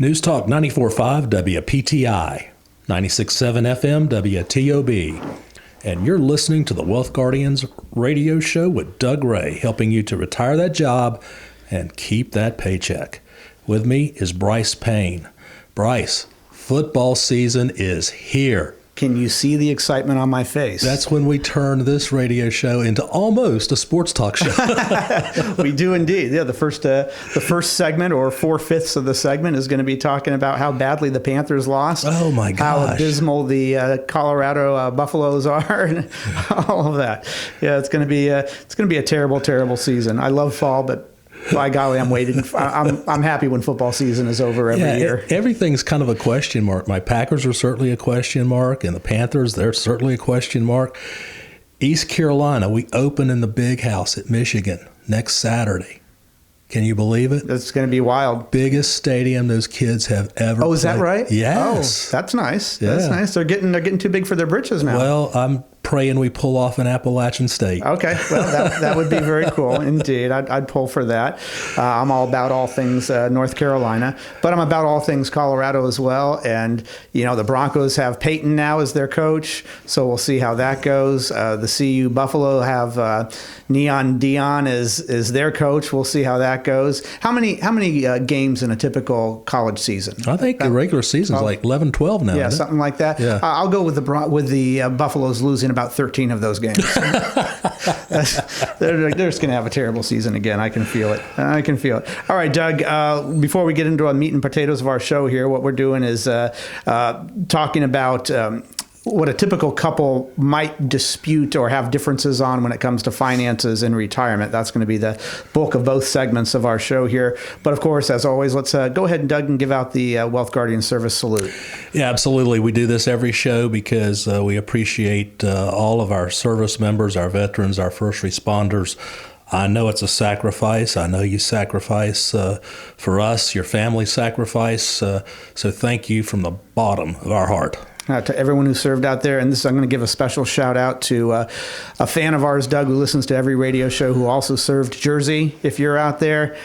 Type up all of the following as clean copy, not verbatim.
News Talk 94.5 WPTI, 96.7 FM WTOB. And you're listening to the Wealth Guardians radio show with Doug Ray, helping you to retire that job and keep that paycheck. With me is Brice Payne. Brice, football season is here. Can you see the excitement on my face? That's when we turn this radio show into almost a sports talk show. We do indeed. Yeah, the first segment, or 4/5 of the segment, is going to be talking about how badly the Panthers lost. Oh my gosh! How abysmal the Colorado Buffaloes are, and all of that. Yeah, it's going to be a terrible, terrible season. I love fall, but by golly, I'm waiting. I'm happy when football season is over every year. Everything's kind of a question mark. My Packers are certainly a question mark, and the Panthers, they're certainly a question mark. East Carolina, we open in the Big House at Michigan next Saturday. Can you believe it? That's going to be wild. Biggest stadium those kids have ever Oh, is that right? Yes. Oh, that's nice. Yeah. That's nice. They're getting too big for their britches now. Well, I'm praying we pull off an Appalachian State. Okay, well, that would be very cool indeed. I'd pull for that. I'm all about all things North Carolina, but I'm about all things Colorado as well. And the Broncos have Payne now as their coach, so we'll see how that goes. The CU Buffalo have Neon Dion as their coach. We'll see how that goes. How many games in a typical college season? I think the regular season's like 11, 12 now. Yeah, something like that. Yeah. I'll go with the Buffaloes losing about 13 of those games. They're just going to have a terrible season again. I can feel it. All right, Doug, before we get into the meat and potatoes of our show here, what we're doing is talking about what a typical couple might dispute or have differences on when it comes to finances in retirement. That's going to be the bulk of both segments of our show here. But of course, as always, let's go ahead and Doug and give out the Wealth Guardian Service salute. Yeah, absolutely. We do this every show because we appreciate all of our service members, our veterans, our first responders. I know it's a sacrifice. I know you sacrifice for us, your family sacrifice. So thank you from the bottom of our heart. To everyone who served out there. And I'm going to give a special shout out to a fan of ours, Doug, who listens to every radio show, who also served Jersey. If you're out there,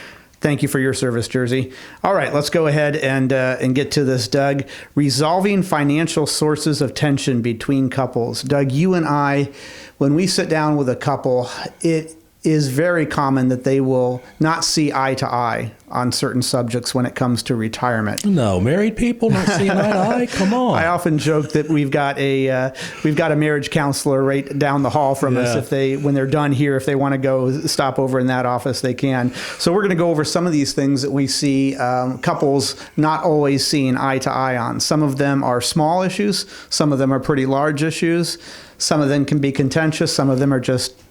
thank you for your service, Jersey. All right, let's go ahead and get to this, Doug. Resolving financial sources of tension between couples. Doug, you and I, when we sit down with a couple, it is very common that they will not see eye to eye on certain subjects when it comes to retirement. No, married people not seeing eye to eye? Come on. I often joke that we've got a marriage counselor right down the hall from us. When they're done here, if they want to go stop over in that office, they can. So we're going to go over some of these things that we see couples not always seeing eye to eye on. Some of them are small issues. Some of them are pretty large issues. Some of them can be contentious. Some of them are just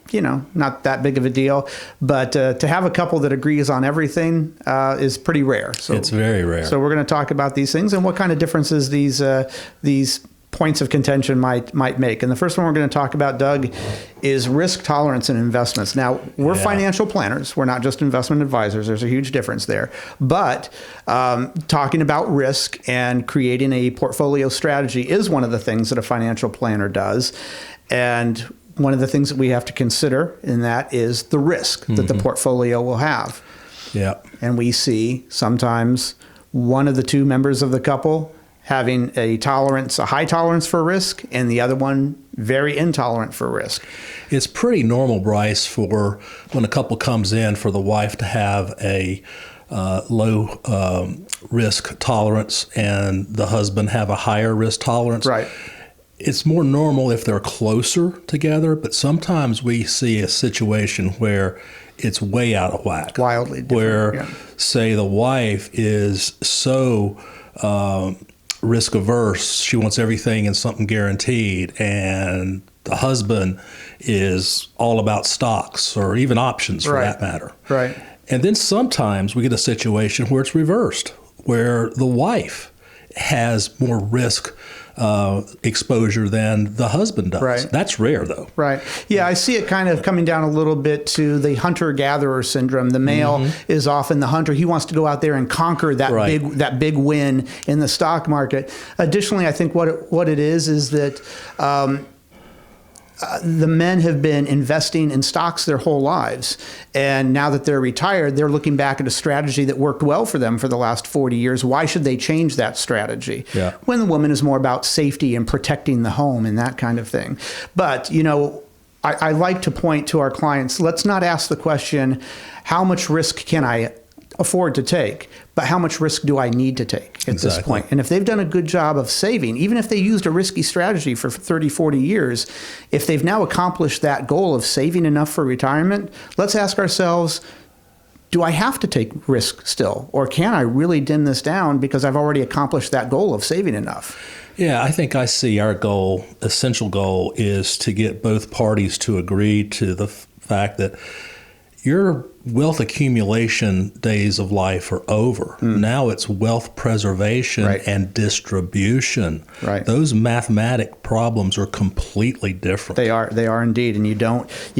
not that big of a deal. But to have a couple that agrees on everything is pretty rare. So it's very rare. So we're going to talk about these things and what kind of differences these points of contention might make. And the first one we're going to talk about, Doug, is risk tolerance in investments. Now, we're financial planners. We're not just investment advisors. There's a huge difference there. But talking about risk and creating a portfolio strategy is one of the things that a financial planner does. And one of the things that we have to consider in that is the risk that the portfolio will have. Yeah. And we see sometimes one of the two members of the couple having a high tolerance for risk, and the other one very intolerant for risk. It's pretty normal, Brice, for when a couple comes in for the wife to have a low risk tolerance and the husband have a higher risk tolerance. Right. It's more normal if they're closer together, but sometimes we see a situation where it's way out of whack. Wildly different. Where, say, the wife is so risk averse, she wants everything and something guaranteed, and the husband is all about stocks or even options for that matter. Right. And then sometimes we get a situation where it's reversed, where the wife has more risk exposure than the husband does. Right. That's rare, though. Right. Yeah, I see it kind of coming down a little bit to the hunter-gatherer syndrome. The male is often the hunter. He wants to go out there and conquer that big win in the stock market. Additionally, I think what it is that the men have been investing in stocks their whole lives. And now that they're retired, they're looking back at a strategy that worked well for them for the last 40 years. Why should they change that strategy? Yeah. When the woman is more about safety and protecting the home and that kind of thing. But, I like to point to our clients, let's not ask the question, how much risk can I afford to take, but how much risk do I need to take at this point? And if they've done a good job of saving, even if they used a risky strategy for 30, 40 years, if they've now accomplished that goal of saving enough for retirement, let's ask ourselves, do I have to take risk still? Or can I really dim this down because I've already accomplished that goal of saving enough? Yeah, I think I see our essential goal is to get both parties to agree to the fact that your wealth accumulation days of life are over. Now it's wealth preservation and distribution. Right. Those mathematic problems are completely different. They are indeed. And you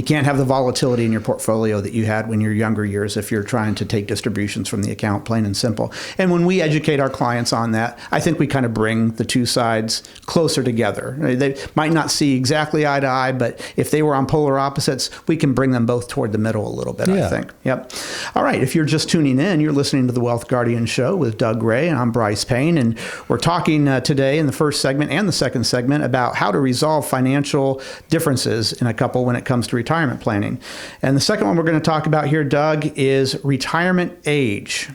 can't have the volatility in your portfolio that you had when you're younger years if you're trying to take distributions from the account, plain and simple. And when we educate our clients on that, I think we kind of bring the two sides closer together. They might not see exactly eye to eye, but if they were on polar opposites, we can bring them both toward the middle a little bit, I think. Yep. All right. If you're just tuning in, you're listening to the Wealth Guardian Show with Doug Ray, and I'm Brice Payne. And we're talking today in the first segment and the second segment about how to resolve financial differences in a couple when it comes to retirement planning. And the second one we're going to talk about here, Doug, is retirement age.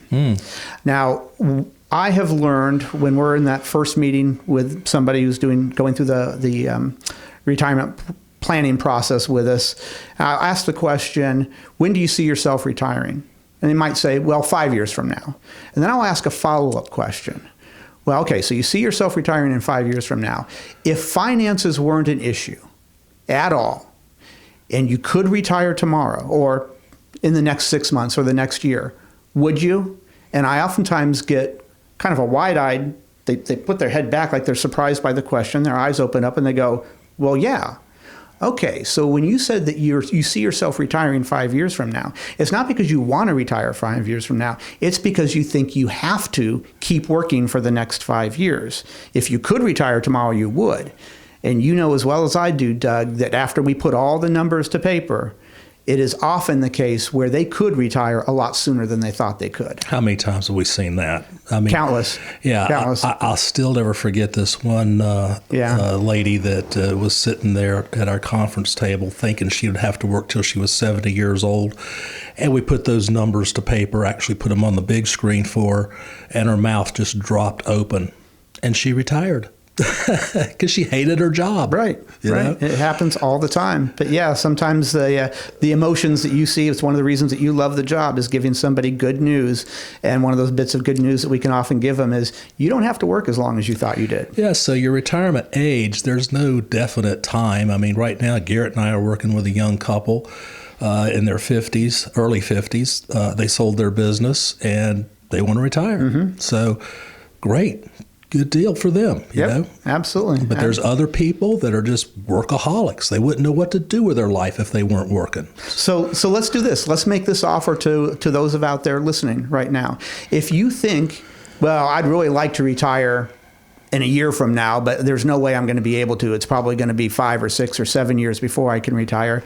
Now, I have learned when we're in that first meeting with somebody who's going through the retirement planning process with us, I'll ask the question, when do you see yourself retiring? And they might say, well, 5 years from now. And then I'll ask a follow-up question. Well, okay, so you see yourself retiring in 5 years from now. If finances weren't an issue at all, and you could retire tomorrow or in the next 6 months or the next year, would you? And I oftentimes get kind of a wide-eyed, they put their head back like they're surprised by the question, their eyes open up and they go, well, yeah. Okay, so when you said that you see yourself retiring 5 years from now, it's not because you want to retire 5 years from now. It's because you think you have to keep working for the next 5 years. If you could retire tomorrow, you would. And you know as well as I do, Doug, that after we put all the numbers to paper, it is often the case where they could retire a lot sooner than they thought they could. How many times have we seen that? I mean, countless. Yeah, countless. I'll still never forget this one lady that was sitting there at our conference table thinking she would have to work till she was 70 years old. And we put those numbers to paper, actually put them on the big screen for her, and her mouth just dropped open. And she retired. Because she hated her job. Right. Right. It happens all the time. But yeah, sometimes the emotions that you see, it's one of the reasons that you love the job, is giving somebody good news. And one of those bits of good news that we can often give them is you don't have to work as long as you thought you did. Yeah. So your retirement age, there's no definite time. I mean, right now, Garrett and I are working with a young couple in their 50s, early 50s. They sold their business and they want to retire. So great. Good deal for them, you know? Absolutely. But there's other people that are just workaholics. They wouldn't know what to do with their life if they weren't working. So let's do this. Let's make this offer to those out there listening right now. If you think, well, I'd really like to retire in a year from now, but there's no way I'm going to be able to. It's probably going to be 5 or 6 or 7 years before I can retire.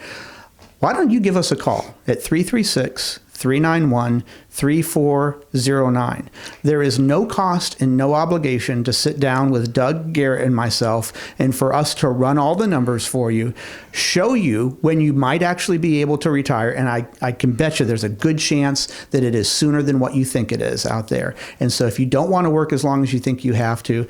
Why don't you give us a call at 336-391-3409. There is no cost and no obligation to sit down with Doug, Garrett, and myself and for us to run all the numbers for you, show you when you might actually be able to retire. And I can bet you there's a good chance that it is sooner than what you think it is out there. And so if you don't want to work as long as you think you have to,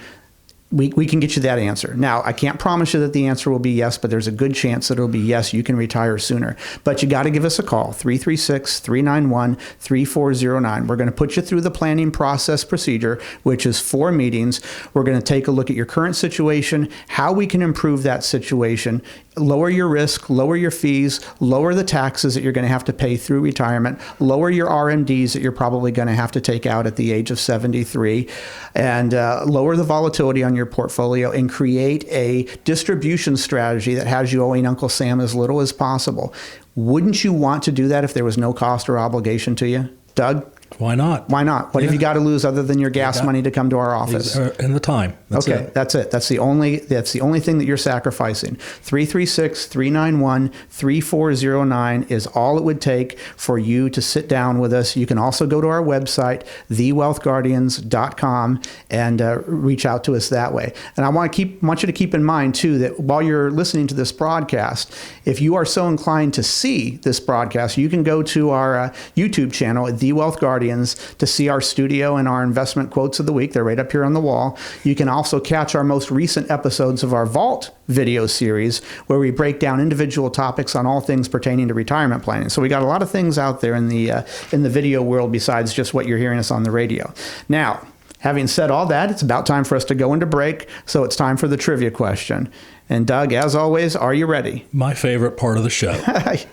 we can get you that answer. Now, I can't promise you that the answer will be yes, but there's a good chance that it'll be yes, you can retire sooner. But you got to give us a call, 336-391-3409. We're going to put you through the planning process procedure, which is 4 meetings. We're going to take a look at your current situation, how we can improve that situation, lower your risk, lower your fees, lower the taxes that you're going to have to pay through retirement, lower your RMDs that you're probably going to have to take out at the age of 73, and lower the volatility on your portfolio and create a distribution strategy that has you owing Uncle Sam as little as possible. Wouldn't you want to do that if there was no cost or obligation to you? Doug? Why not? Why not? What have you got to lose other than your gas money to come to our office? And the time. That's it. That's the only thing that you're sacrificing. 336-391-3409 is all it would take for you to sit down with us. You can also go to our website, thewealthguardians.com, and reach out to us that way. And I want you to keep in mind too that while you're listening to this broadcast, if you are so inclined to see this broadcast, you can go to our YouTube channel at The Wealth Guardians to see our studio and our investment quotes of the week. They're right up here on the wall. You can also catch our most recent episodes of our Vault video series, where we break down individual topics on all things pertaining to retirement planning. So we got a lot of things out there in the video world besides just what you're hearing us on the radio. Now, having said all that, it's about time for us to go into break. So it's time for the trivia question. And Doug, as always, are you ready? My favorite part of the show.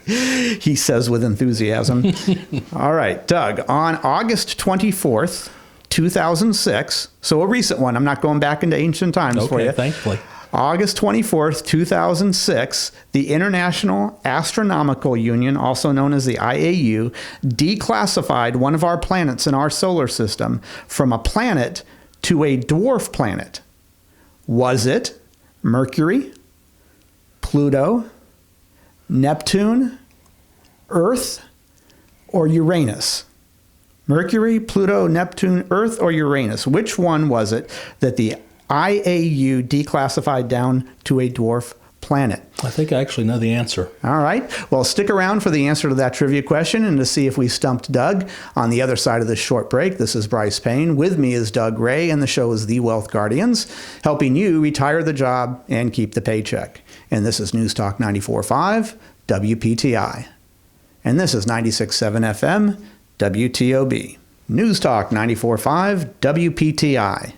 He says with enthusiasm. All right, Doug, on August 24th, 2006, so a recent one. I'm not going back into ancient times for you. Thankfully. August 24th, 2006, the International Astronomical Union, also known as the IAU, declassified one of our planets in our solar system from a planet to a dwarf planet. Was it Mercury, Pluto, Neptune, Earth, or Uranus? Mercury, Pluto, Neptune, Earth, or Uranus? Which one was it that the IAU declassified down to a dwarf planet? I think I actually know the answer. All right. Well, stick around for the answer to that trivia question and to see if we stumped Doug on the other side of this short break. This is Brice Payne. With me is Doug Ray, and the show is The Wealth Guardians, helping you retire the job and keep the paycheck. And this is News Talk 94.5 WPTI. And this is 96.7 FM WTOB. News Talk 94.5 WPTI.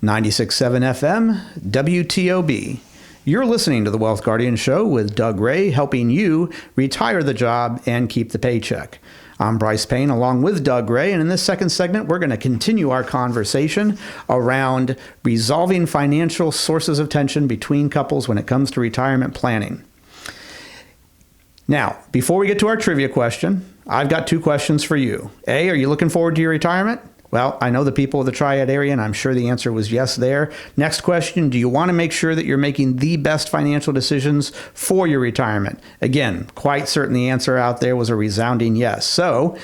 96.7 FM WTOB. You're listening to The Wealth Guardian Show with Doug Ray, helping you retire the job and keep the paycheck. I'm Brice Payne along with Doug Ray, and in this second segment, we're going to continue our conversation around resolving financial sources of tension between couples when it comes to retirement planning. Now, before we get to our trivia question, I've got two questions for you. A, are you looking forward to your retirement? Well, I know the people of the Triad area, and I'm sure the answer was yes there. Next question, do you want to make sure that you're making the best financial decisions for your retirement? Again, quite certain the answer out there was a resounding yes. So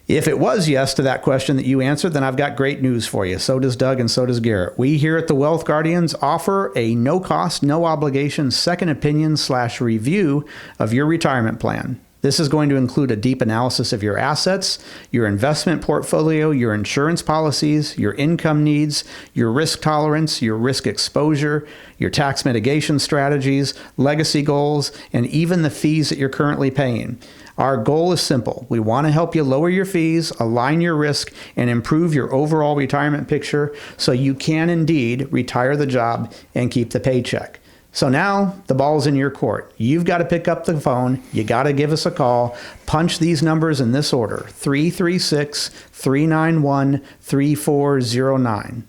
if it was yes to that question that you answered, then I've got great news for you. So does Doug and so does Garrett. We here at the Wealth Guardians offer a no-cost, no-obligation second opinion/review of your retirement plan. This is going to include a deep analysis of your assets, your investment portfolio, your insurance policies, your income needs, your risk tolerance, your risk exposure, your tax mitigation strategies, legacy goals, and even the fees that you're currently paying. Our goal is simple. We want to help you lower your fees, align your risk, and improve your overall retirement picture so you can indeed retire the job and keep the paycheck. So now the ball's in your court. You've got to pick up the phone. You got to give us a call. Punch these numbers in this order: 336-391-3409.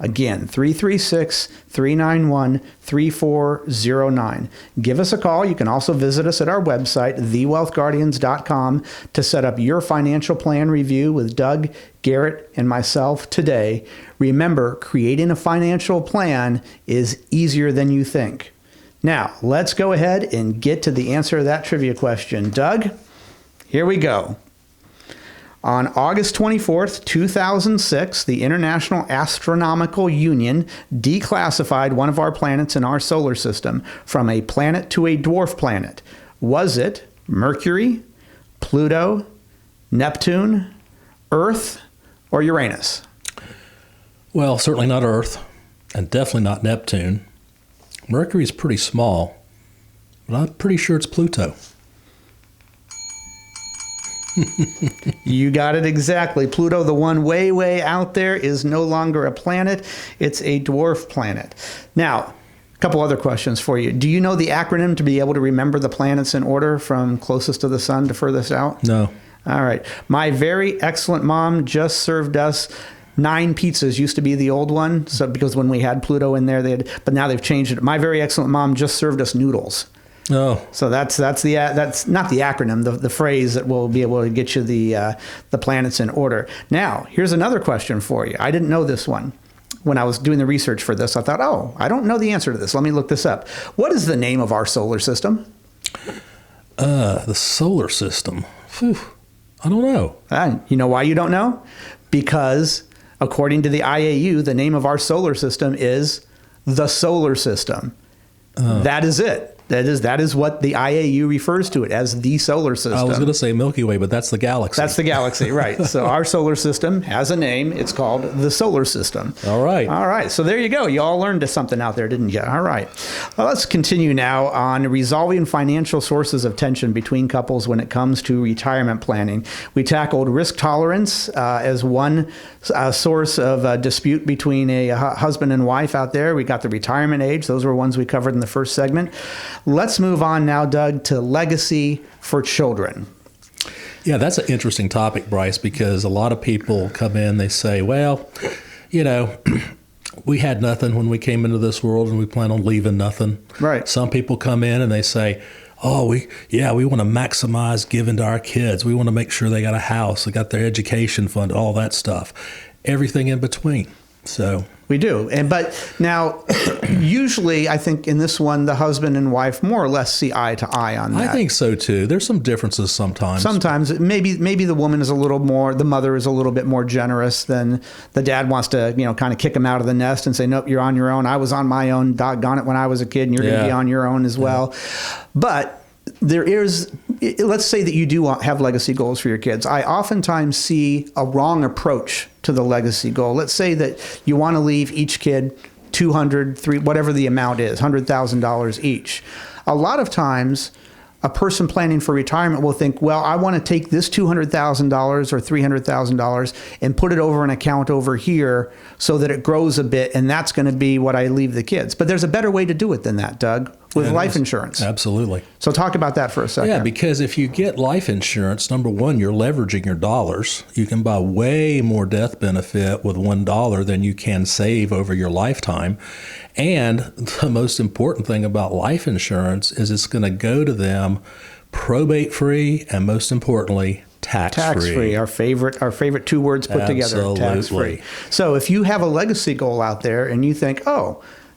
Again, 336-391-3409. Give us a call. You can also visit us at our website, thewealthguardians.com, to set up your financial plan review with Doug, Garrett, and myself today. Remember, creating a financial plan is easier than you think. Now, let's go ahead and get to the answer to that trivia question. Doug, here we go. On August 24th, 2006, the International Astronomical Union declassified one of our planets in our solar system from a planet to a dwarf planet. Was it Mercury, Pluto, Neptune, Earth, or Uranus? Well, certainly not Earth, and definitely not Neptune. Mercury's pretty small, but I'm pretty sure it's Pluto. You got it exactly. Pluto, the one way, way out there, is no longer a planet. It's a dwarf planet. Now, a couple other questions for you. Do you know the acronym to be able to remember the planets in order from closest to the sun to furthest out? No. All right. My very excellent mom just served us 9 pizzas. Used to be the old one, so because when we had Pluto in there, but now they've changed it. My very excellent mom just served us noodles. Oh, So that's not the acronym, the phrase that will be able to get you the planets in order. Now, here's another question for you. I didn't know this one. When I was doing the research for this, I thought, I don't know the answer to this. Let me look this up. What is the name of our solar system? The solar system. Phew, I don't know. You know why you don't know? Because according to the IAU, the name of our solar system is the solar system. That is it. That is what the IAU refers to it as, the solar system. I was going to say Milky Way, but that's the galaxy. That's the galaxy, right. So our solar system has a name. It's called the solar system. All right. All right. So there you go. You all learned something out there, didn't you? All right. Well, let's continue now on resolving financial sources of tension between couples when it comes to retirement planning. We tackled risk tolerance as one source of dispute between a husband and wife out there. We got the retirement age. Those were ones we covered in the first segment. Let's move on now, Doug, to legacy for children. Yeah, that's an interesting topic, Brice, because a lot of people come in, they say, well, we had nothing when we came into this world and we plan on leaving nothing. Right. Some people come in and they say, we want to maximize giving to our kids. We want to make sure they got a house, they got their education fund, all that stuff, everything in between. So we do. But now, usually, I think in this one, the husband and wife more or less see eye to eye on that. I think so, too. There's some differences sometimes. Sometimes, maybe the woman is a little more, the mother is a little bit more generous than the dad wants to, kind of kick him out of the nest and say, nope, you're on your own. I was on my own, doggone it, when I was a kid, and you're going to be on your own as well. But there is, let's say that you do have legacy goals for your kids. I oftentimes see a wrong approach to the legacy goal. Let's say that you want to leave each kid $200, $300, whatever the amount is, $100,000 each. A lot of times, a person planning for retirement will think, well, I want to take this $200,000 or $300,000 and put it over an account over here so that it grows a bit, and that's going to be what I leave the kids. But there's a better way to do it than that, Doug, with life insurance. Absolutely. So talk about that for a second. Yeah, because if you get life insurance, number one, you're leveraging your dollars. You can buy way more death benefit with $1 than you can save over your lifetime. And the most important thing about life insurance is it's going to go to them probate-free and, most importantly, tax-free. Tax-free, our favorite two words put together, tax-free. So if you have a legacy goal out there and you think,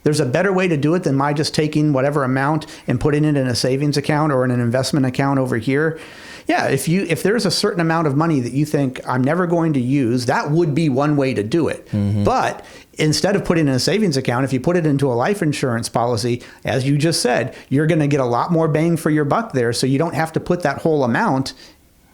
there's a better way to do it than my just taking whatever amount and putting it in a savings account or in an investment account over here. Yeah, if there's a certain amount of money that you think I'm never going to use, that would be one way to do it. Mm-hmm. But instead of putting it in a savings account, if you put it into a life insurance policy, as you just said, you're going to get a lot more bang for your buck there. So you don't have to put that whole amount.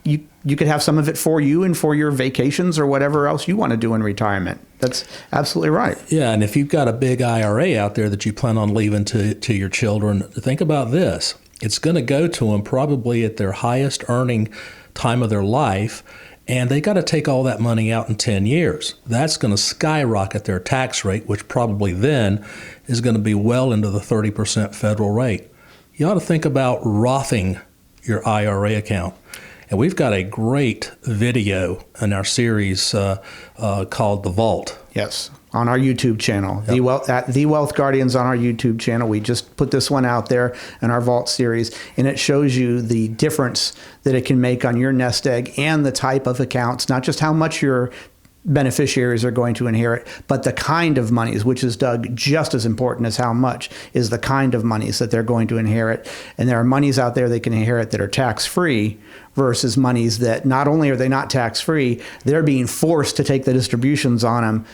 You could have some of it for you and for your vacations or whatever else you want to do in retirement. That's absolutely right. Yeah, and if you've got a big IRA out there that you plan on leaving to your children, think about this. It's going to go to them probably at their highest earning time of their life, and they got to take all that money out in 10 years. That's going to skyrocket their tax rate, which probably then is going to be well into the 30% federal rate. You ought to think about Rothing your IRA account. And we've got a great video in our series called The Vault. Yes, on our YouTube channel, yep. At The Wealth Guardians on our YouTube channel. We just put this one out there in our Vault series, and it shows you the difference that it can make on your nest egg and the type of accounts, not just how much your beneficiaries are going to inherit, but the kind of monies, which is, Doug, just as important as how much, is the kind of monies that they're going to inherit. And there are monies out there they can inherit that are tax-free versus monies that not only are they not tax-free, they're being forced to take the distributions on them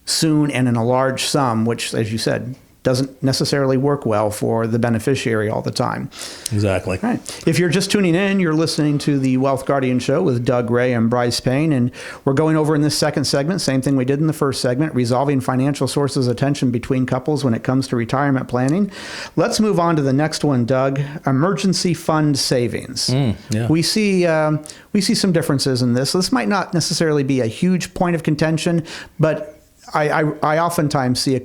soon and in a large sum, which, as you said, doesn't necessarily work well for the beneficiary all the time. Exactly. All right. If you're just tuning in, you're listening to the Wealth Guardian Show with Doug Ray and Brice Payne, and we're going over in this second segment, same thing we did in the first segment, resolving financial sources of tension between couples when it comes to retirement planning. Let's move on to the next one, Doug, emergency fund savings. Yeah. We see some differences in this. This might not necessarily be a huge point of contention, but I oftentimes see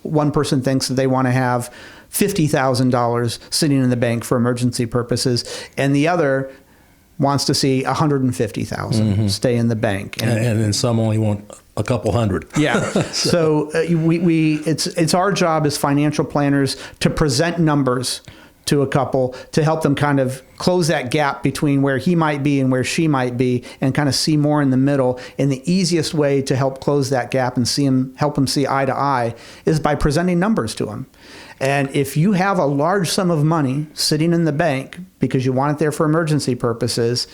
one person thinks that they want to have $50,000 sitting in the bank for emergency purposes, and the other wants to see $150,000 stay in the bank. And then some only want a couple hundred. Yeah. So it's our job as financial planners to present numbers to a couple to help them kind of close that gap between where he might be and where she might be, and kind of see more in the middle. And the easiest way to help close that gap and help them see eye to eye is by presenting numbers to them. And if you have a large sum of money sitting in the bank because you want it there for emergency purposes,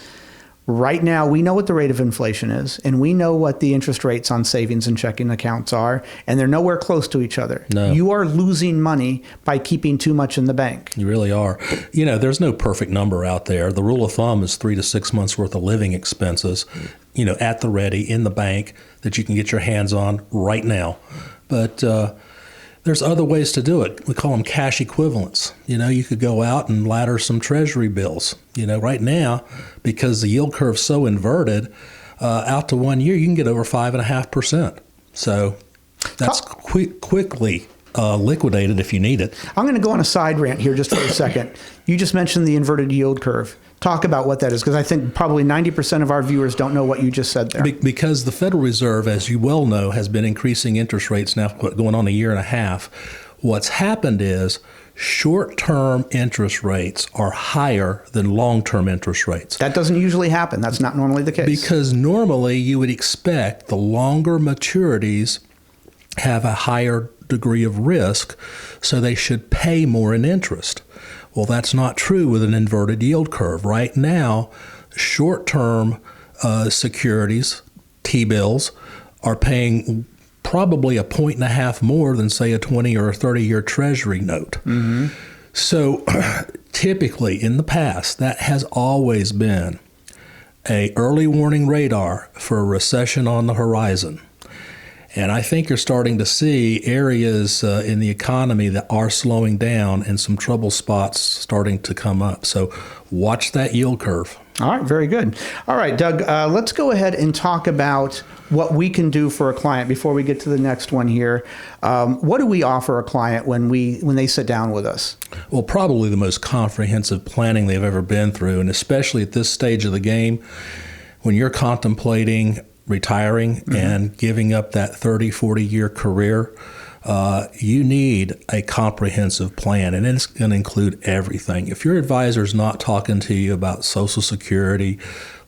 right now, we know what the rate of inflation is, and we know what the interest rates on savings and checking accounts are, and they're nowhere close to each other. No. You are losing money by keeping too much in the bank. You really are. There's no perfect number out there. The rule of thumb is 3 to 6 months worth of living expenses, at the ready in the bank that you can get your hands on right now. But there's other ways to do it. We call them cash equivalents. You could go out and ladder some treasury bills. Right now, because the yield curve's so inverted, out to 1 year, you can get over 5.5%. So that's quickly liquidated if you need it. I'm going to go on a side rant here just for a second. You just mentioned the inverted yield curve. Talk about what that is, because I think probably 90% of our viewers don't know what you just said there. Because the Federal Reserve, as you well know, has been increasing interest rates now going on a year and a half. What's happened is short-term interest rates are higher than long-term interest rates. That doesn't usually happen. That's not normally the case. Because normally you would expect the longer maturities have a higher degree of risk, so they should pay more in interest. Well, that's not true with an inverted yield curve. Right now, short-term securities, T-bills, are paying probably 1.5 points more than, say, a 20 or a 30-year Treasury note. Mm-hmm. So typically in the past, that has always been an early warning radar for a recession on the horizon. And I think you're starting to see areas in the economy that are slowing down and some trouble spots starting to come up. So watch that yield curve. All right, very good. All right, Doug, let's go ahead and talk about what we can do for a client before we get to the next one here. What do we offer a client when they sit down with us? Well, probably the most comprehensive planning they've ever been through, and especially at this stage of the game, when you're contemplating retiring and giving up that 30, 40-year career, you need a comprehensive plan, and it's going to include everything. If your advisor's not talking to you about Social Security,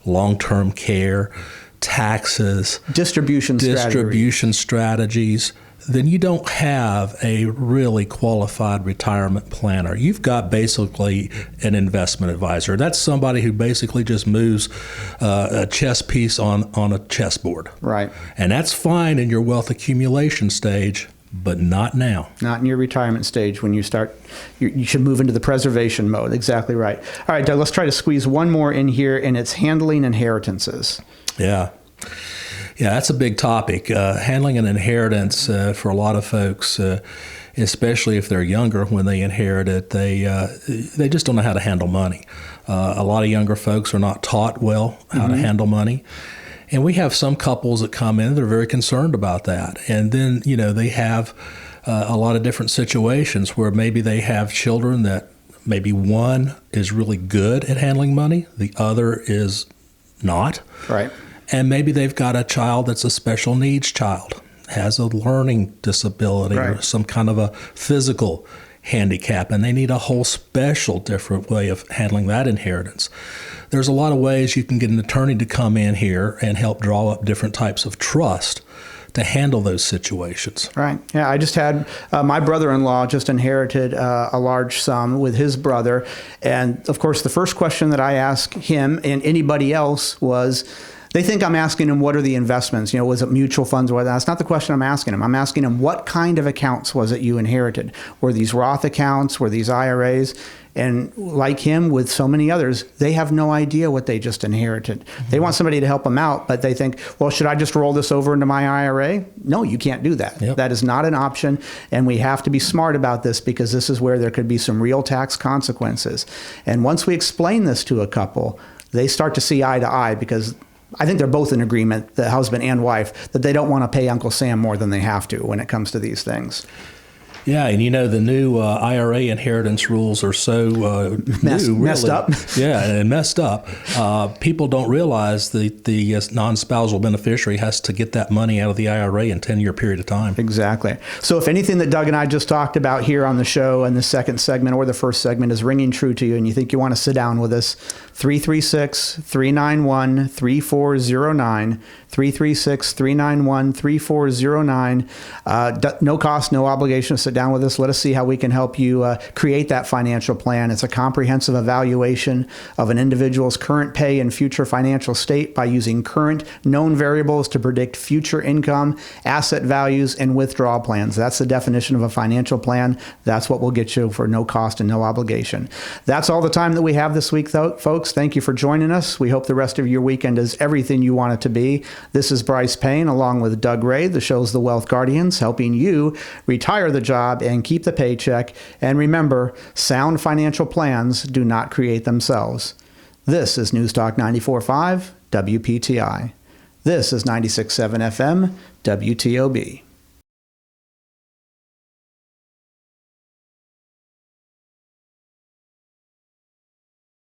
long-term care, taxes, distribution strategies, then you don't have a really qualified retirement planner. You've got basically an investment advisor. That's somebody who basically just moves a chess piece on a chessboard. Right. And that's fine in your wealth accumulation stage, but not now. Not in your retirement stage. When you start, you should move into the preservation mode. Exactly right. All right, Doug, let's try to squeeze one more in here, and it's handling inheritances. Yeah, that's a big topic. Handling an inheritance for a lot of folks, especially if they're younger when they inherit it, they just don't know how to handle money. A lot of younger folks are not taught well how to handle money. And we have some couples that come in that are very concerned about that. And then, they have a lot of different situations where maybe they have children that maybe one is really good at handling money, the other is not. Right. And maybe they've got a child that's a special needs child, has a learning disability or some kind of a physical handicap, and they need a whole special different way of handling that inheritance. There's a lot of ways you can get an attorney to come in here and help draw up different types of trust to handle those situations. Right. Yeah, I just had my brother-in-law just inherited a large sum with his brother. And of course, the first question that I asked him and anybody else was, they think I'm asking him, what are the investments? Was it mutual funds or what? That's not the question I'm asking him. I'm asking him, what kind of accounts was it you inherited? Were these Roth accounts? Were these IRAs? And like him, with so many others, they have no idea what they just inherited. They want somebody to help them out, but they think, well, should I just roll this over into my IRA? No, you can't do that. Yep. That is not an option, and we have to be smart about this because this is where there could be some real tax consequences. And once we explain this to a couple, they start to see eye to eye because I think they're both in agreement, the husband and wife, that they don't want to pay Uncle Sam more than they have to when it comes to these things. Yeah, and the new IRA inheritance rules are so messed up. Yeah, and messed up. People don't realize the non-spousal beneficiary has to get that money out of the IRA in a 10-year period of time. Exactly. So if anything that Doug and I just talked about here on the show in the second segment or the first segment is ringing true to you and you think you want to sit down with us, 336-391-3409, 336-391-3409. No cost, no obligation to sit down with us. Let us see how we can help you create that financial plan. It's a comprehensive evaluation of an individual's current pay and future financial state by using current known variables to predict future income, asset values, and withdrawal plans. That's the definition of a financial plan. That's what will get you for no cost and no obligation. That's all the time that we have this week, though, folks. Thank you for joining us. We hope the rest of your weekend is everything you want it to be. This is Brice Payne along with Doug Ray. The show's The Wealth Guardians, helping you retire the job and keep the paycheck. And remember, sound financial plans do not create themselves. This is News Talk 94.5 WPTI. This is 96.7 FM WTOB.